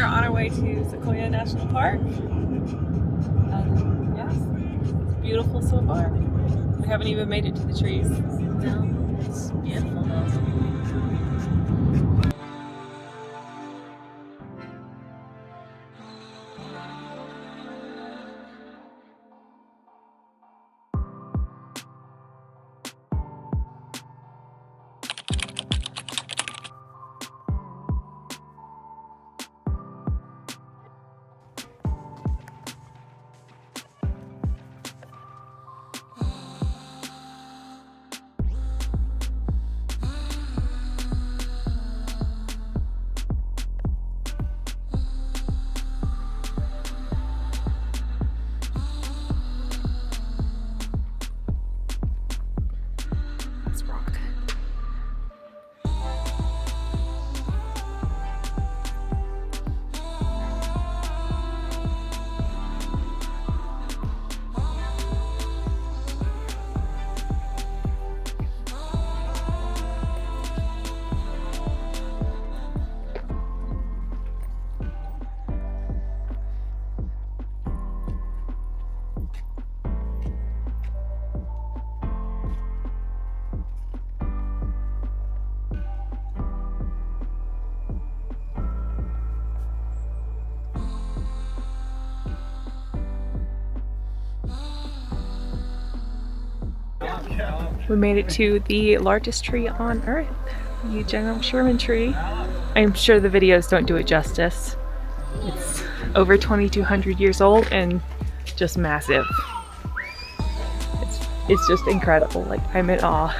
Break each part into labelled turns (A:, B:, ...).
A: are on our way to Sequoia National Park. Yes, it's beautiful so far. We haven't even made it to the trees.
B: No, it's beautiful though.
A: We made it to the largest tree on Earth, the General Sherman tree. I'm sure the videos don't do it justice. It's over 2,200 years old and just massive. It's just incredible. Like, I'm in awe.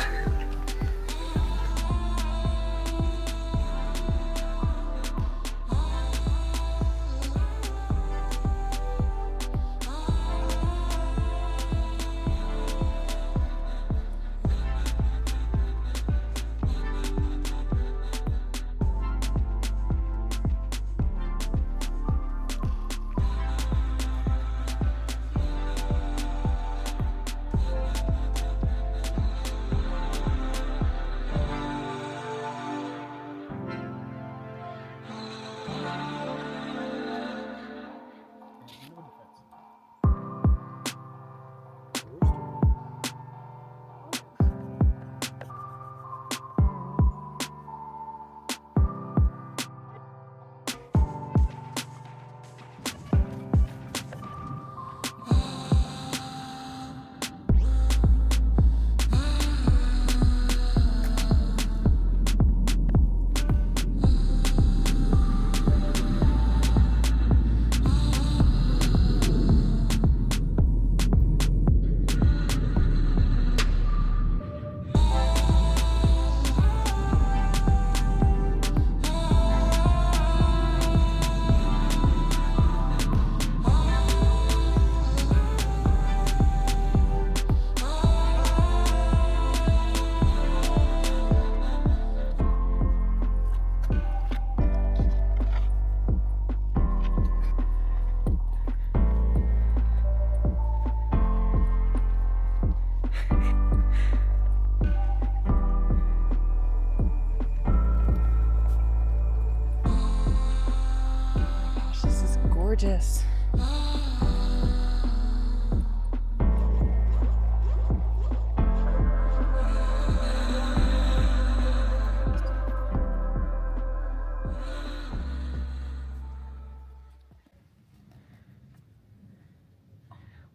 A: Gorgeous.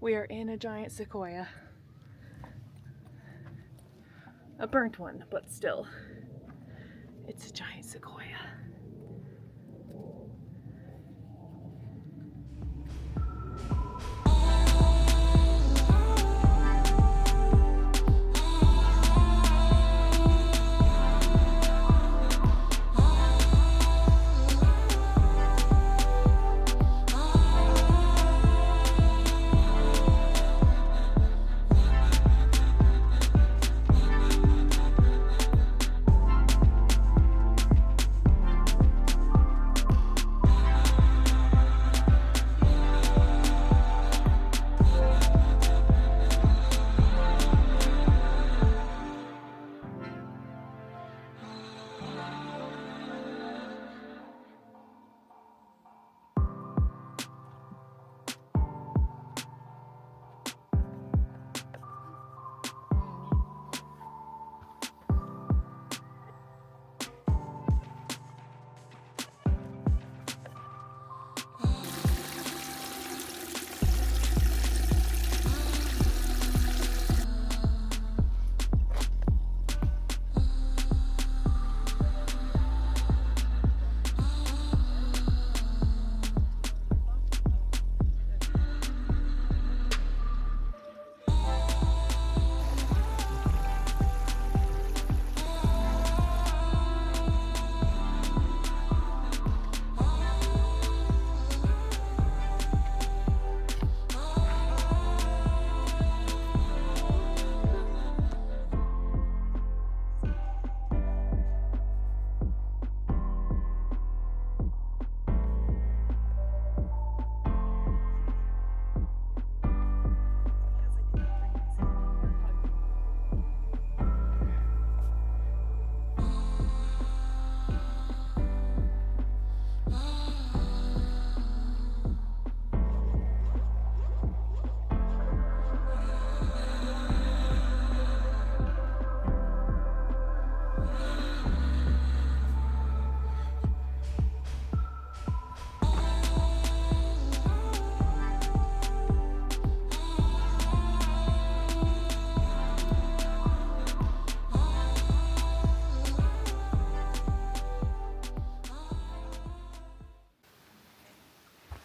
A: We are in a giant sequoia. A burnt one, but still. It's a giant sequoia.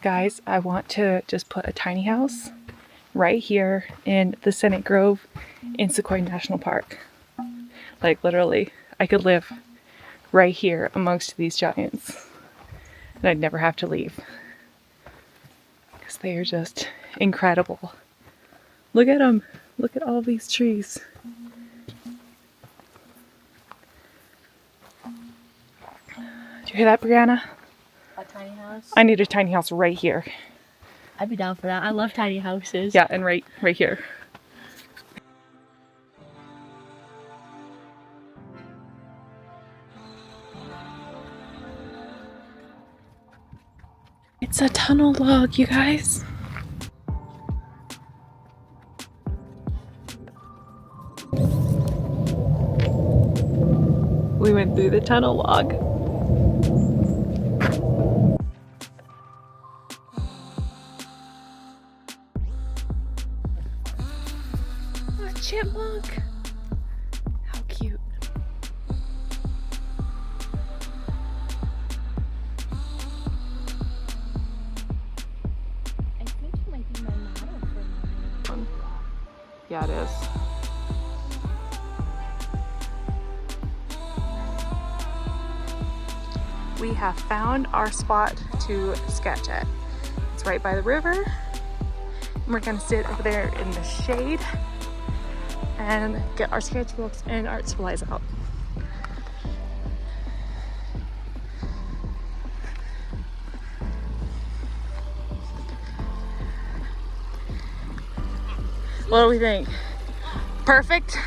A: Guys, I want to just put a tiny house right here in the Senate Grove in Sequoia National Park. Like literally, I could live right here amongst these giants and I'd never have to leave because they are just incredible. Look at them. Look at all these trees. Do you hear that, Brianna?
B: A tiny house?
A: I need a tiny house right here.
B: I'd be down for that. I love tiny houses.
A: Yeah, and right here. It's a tunnel log, you guys. We went through the tunnel log. A chipmunk. How cute.
B: I think it might be my model for mine.
A: Yeah, it is. We have found our spot to sketch at. It's right by the river. And we're gonna sit over there in the shade and get our sketchbooks and art supplies out. What do we think? Perfect?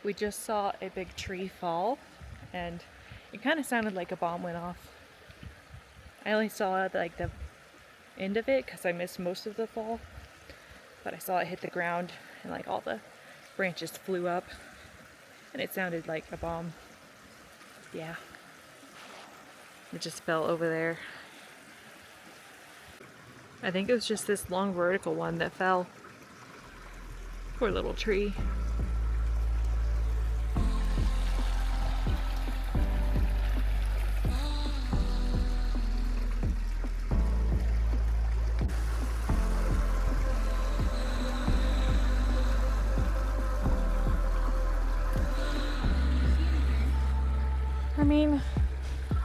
A: We just saw a big tree fall and it kind of sounded like a bomb went off. I only saw like the end of it because I missed most of the fall, but I saw it hit the ground and like all the branches flew up and it sounded like a bomb. Yeah, it just fell over there. I think it was just this long vertical one that fell. Poor little tree. I mean,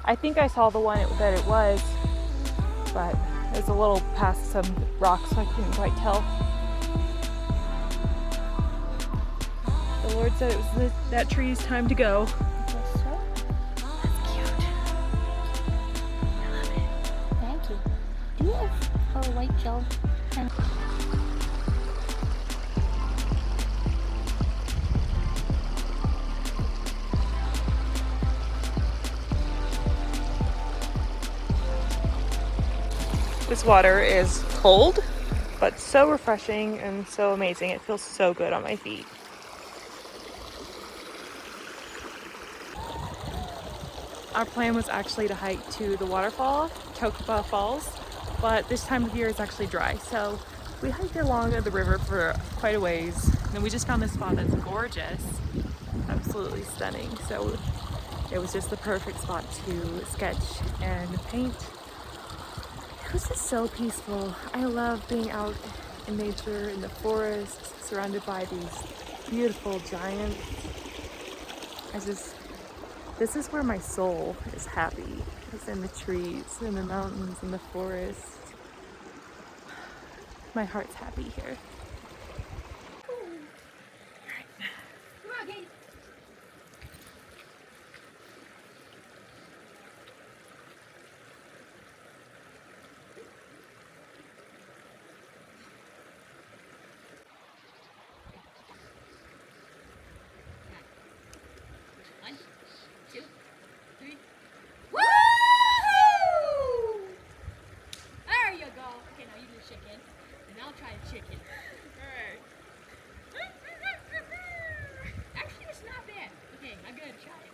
A: I think I saw the one that it was, but it was a little past some rocks, so I couldn't quite tell. The Lord said it was that tree's time to go.
B: I guess so.
A: That's cute. I love it.
B: Thank you. Do you have a white gel pen?
A: This water is cold, but so refreshing and so amazing. It feels so good on my feet. Our plan was actually to hike to the waterfall, Tokopah Falls, but this time of year it's actually dry. So we hiked along the river for quite a ways, and we just found this spot that's gorgeous, absolutely stunning. So it was just the perfect spot to sketch and paint. It was just so peaceful. I love being out in nature, in the forest, surrounded by these beautiful giants. This is where my soul is happy. It's in the trees, in the mountains, in the forest. My heart's happy here.
B: Come on, Kate. One, two, three. Woo! There you go. Okay, now you do the chicken, and I'll try the chicken. Alright. Actually, it's not bad. Okay, I'm gonna try it.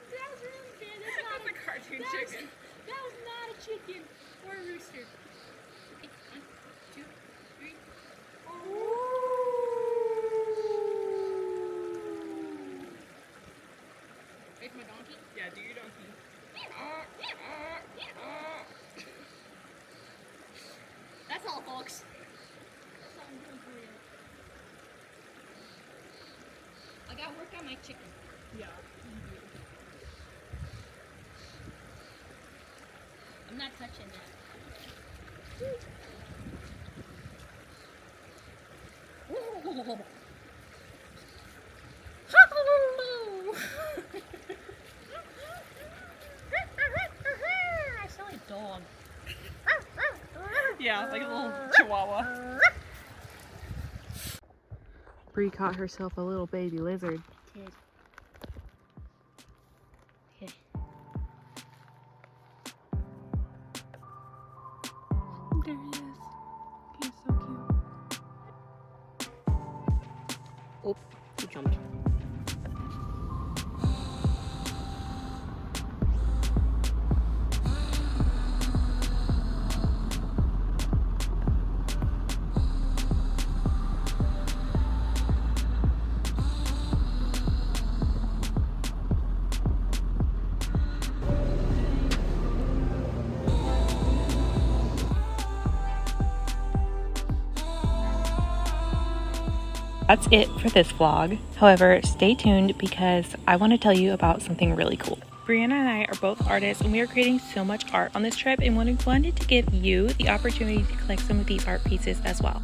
B: That was really bad. That's not a cartoon chicken. That was not a chicken or a rooster. Okay, one, two, three. Wait for my donkey?
A: Yeah, do your donkey.
B: That's all, folks. That's all I'm doing for you. I gotta work on my chicken.
A: Yeah.
B: I'm not touching that. I sound like a dog.
A: Yeah, like a little chihuahua. Bree caught herself a little baby lizard.
B: Did. Okay.
A: There he is. He's so cute.
B: Oh, he jumped.
A: That's it for this vlog. However, stay tuned because I want to tell you about something really cool. Brianna and I are both artists and we are creating so much art on this trip and wanted to give you the opportunity to collect some of these art pieces as well.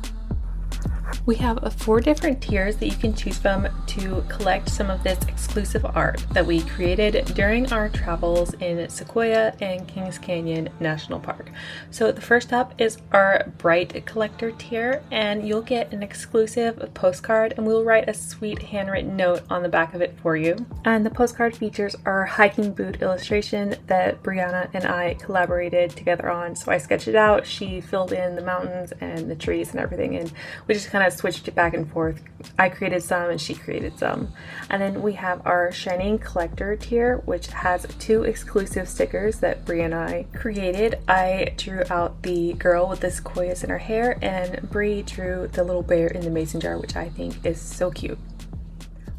A: We have 4 different tiers that you can choose from to collect some of this exclusive art that we created during our travels in Sequoia and Kings Canyon National Park. So the first up is our Bright Collector tier, and you'll get an exclusive postcard and we'll write a sweet handwritten note on the back of it for you. And the postcard features our hiking boot illustration that Brianna and I collaborated together on. So I sketched it out, she filled in the mountains and the trees and everything, and we just kind of switched it back and forth. I created some and she created some. And then we have our Shining Collector tier, which has 2 exclusive stickers that Brie and I created. I drew out the girl with the sequoias in her hair, and Brie drew the little bear in the mason jar, which I think is so cute.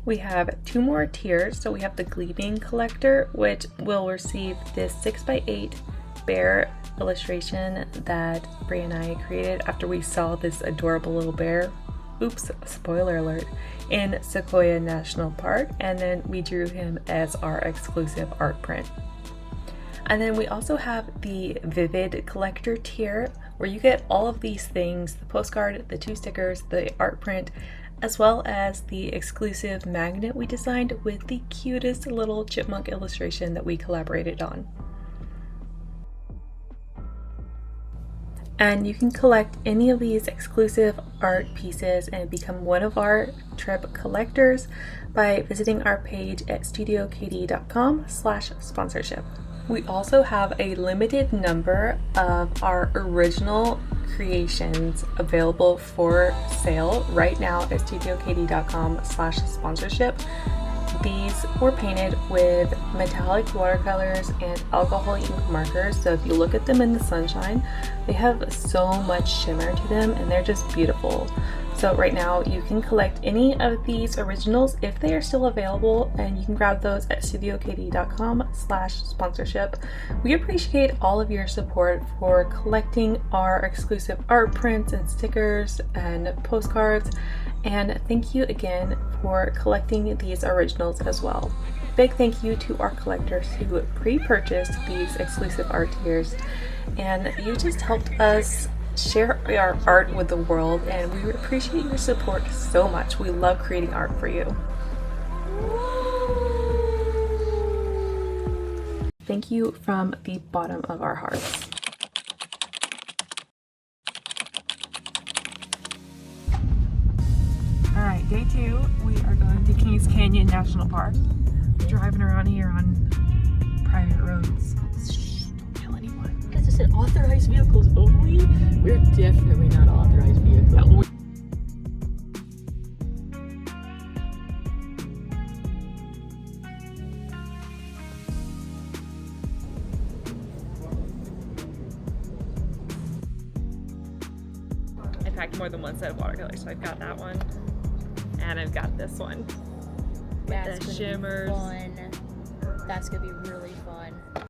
A: We have 2 more tiers. So we have the Gleaming Collector, which will receive this 6x8 bear illustration that Brie and I created after we saw this adorable little bear. Oops, spoiler alert, in Sequoia National Park, and then we drew him as our exclusive art print. And then we also have the Vivid Collector tier, where you get all of these things, the postcard, the 2 stickers, the art print, as well as the exclusive magnet we designed with the cutest little chipmunk illustration that we collaborated on. And you can collect any of these exclusive art pieces and become one of our trip collectors by visiting our page at studiokd.com/sponsorship. We also have a limited number of our original creations available for sale right now at studiokd.com/sponsorship. These were painted with metallic watercolors and alcohol ink markers, so if you look at them in the sunshine, they have so much shimmer to them and they're just beautiful. So right now you can collect any of these originals if they are still available, and you can grab those at studiokd.com/sponsorship. We appreciate all of your support for collecting our exclusive art prints and stickers and postcards, and thank you again for collecting these originals as well. Big thank you to our collectors who pre-purchased these exclusive art tiers, and you just helped us share our art with the world, and we appreciate your support so much. We love creating art for you. Thank you from the bottom of our hearts. Alright, day 2, we are going to Kings Canyon National Park. We're driving around here on private roads. Shh, don't tell anyone.
C: It just said authorized vehicles only. We're definitely not authorized vehicles.
A: I packed more than one set of watercolors, so I've got that one, and I've got this one.
C: That's
A: the
C: gonna
A: shimmers.
C: be fun. That's gonna be really